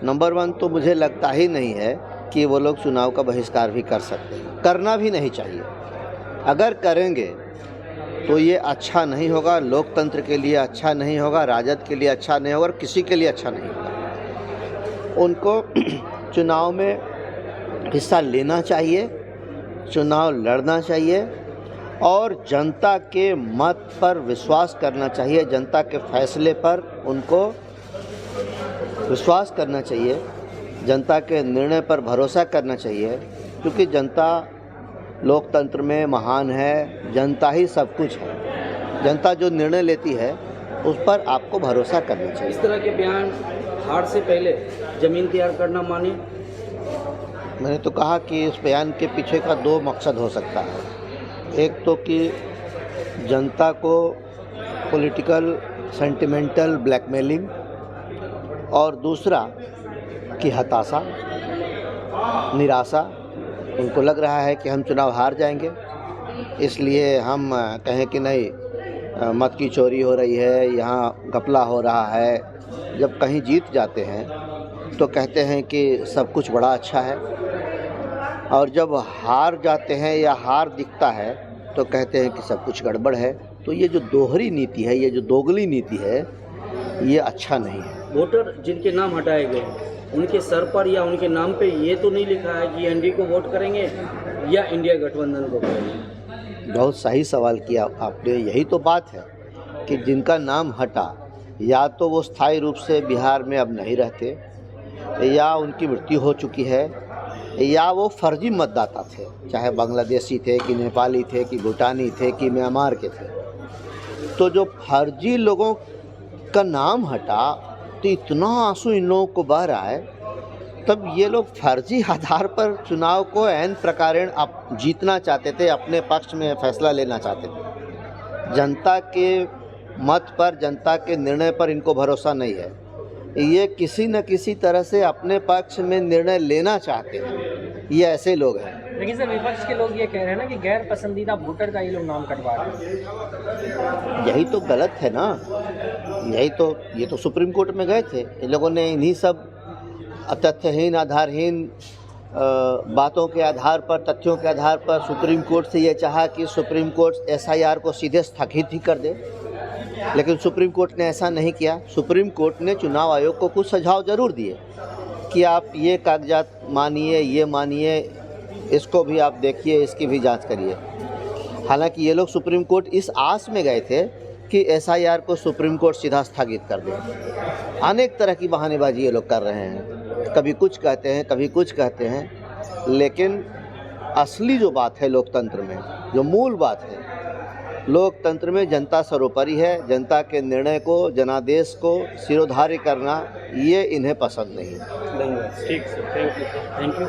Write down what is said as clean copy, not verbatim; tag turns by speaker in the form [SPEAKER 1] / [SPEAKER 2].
[SPEAKER 1] Number 1 तो मुझे लगता ही नहीं है कि वो लोग चुनाव का बहिष्कार भी कर सकते हैं, करना भी नहीं चाहिए। अगर करेंगे तो ये अच्छा नहीं होगा, लोकतंत्र के लिए अच्छा नहीं होगा, राजद के लिए अच्छा नहीं होगा और किसी के लिए अच्छा नहीं होगा। उनको चुनाव में हिस्सा लेना चाहिए, चुनाव लड़ना चाहिए और जनता के मत पर विश्वास करना चाहिए, जनता के फैसले पर उनको विश्वास करना चाहिए, जनता के निर्णय पर भरोसा करना चाहिए, क्योंकि जनता लोकतंत्र में महान है, जनता ही सब कुछ है। जनता जो निर्णय लेती है उस पर आपको भरोसा करना चाहिए।
[SPEAKER 2] इस तरह के बयान हार से पहले ज़मीन तैयार करना माने?
[SPEAKER 1] मैंने तो कहा कि इस बयान के पीछे का 2 मकसद हो सकता है। एक तो कि जनता को पॉलिटिकल सेंटिमेंटल ब्लैकमेलिंग और दूसरा कि हताशा, निराशा। उनको लग रहा है कि हम चुनाव हार जाएंगे, इसलिए हम कहें कि नहीं मत की चोरी हो रही है, यहाँ घपला हो रहा है। जब कहीं जीत जाते हैं तो कहते हैं कि सब कुछ बड़ा अच्छा है, और जब हार जाते हैं या हार दिखता है तो कहते हैं कि सब कुछ गड़बड़ है। तो ये जो दोहरी नीति है, ये जो दोगली नीति है, ये अच्छा नहीं है।
[SPEAKER 2] वोटर जिनके नाम हटाए गए उनके सर पर या उनके नाम पे ये तो नहीं लिखा है कि एनडीए को वोट करेंगे या इंडिया गठबंधन को करेंगे?
[SPEAKER 1] बहुत सही सवाल किया आपने। यही तो बात है कि जिनका नाम हटा, या तो वो स्थायी रूप से बिहार में अब नहीं रहते, या उनकी मृत्यु हो चुकी है, या वो फर्जी मतदाता थे, चाहे बांग्लादेशी थे कि नेपाली थे कि भूटानी थे कि म्यांमार के थे। तो जो फर्जी लोगों का नाम हटा तो इतना आंसू इन लोगों को बह रहा है, तब ये लोग फर्जी आधार पर चुनाव को ऐन प्रकारेण आप जीतना चाहते थे, अपने पक्ष में फैसला लेना चाहते थे। जनता के मत पर, जनता के निर्णय पर इनको भरोसा नहीं है। ये किसी न किसी तरह से अपने पक्ष में निर्णय लेना चाहते हैं। ये ऐसे लोग हैं।
[SPEAKER 3] लेकिन सर विपक्ष के लोग ये कह रहे हैं ना कि गैर पसंदीदा वोटर का ये लोग नाम कटवा रहे हैं।
[SPEAKER 1] यही तो गलत है ना। ये तो सुप्रीम कोर्ट में गए थे, इन लोगों ने इन्हीं सब तथ्यहीन, आधारहीन बातों के आधार पर, तथ्यों के आधार पर सुप्रीम कोर्ट से ये चाहा कि सुप्रीम कोर्ट एसआईआर को सीधे स्थगित ही कर दे, लेकिन सुप्रीम कोर्ट ने ऐसा नहीं किया। सुप्रीम कोर्ट ने चुनाव आयोग को कुछ सुझाव जरूर दिए कि आप ये कागजात मानिए, ये मानिए, इसको भी आप देखिए, इसकी भी जांच करिए। हालांकि ये लोग सुप्रीम कोर्ट इस आस में गए थे कि एसआईआर को सुप्रीम कोर्ट सीधा स्थगित कर दे। अनेक तरह की बहानेबाजी ये लोग कर रहे हैं, कभी कुछ कहते हैं, कभी कुछ कहते हैं, लेकिन असली जो बात है लोकतंत्र में, जो मूल बात है लोकतंत्र में, जनता सर्वोपरि है। जनता के निर्णय को, जनादेश को सिरोधार्य करना, ये इन्हें पसंद नहीं है।
[SPEAKER 2] ठीक सर, थैंक यू।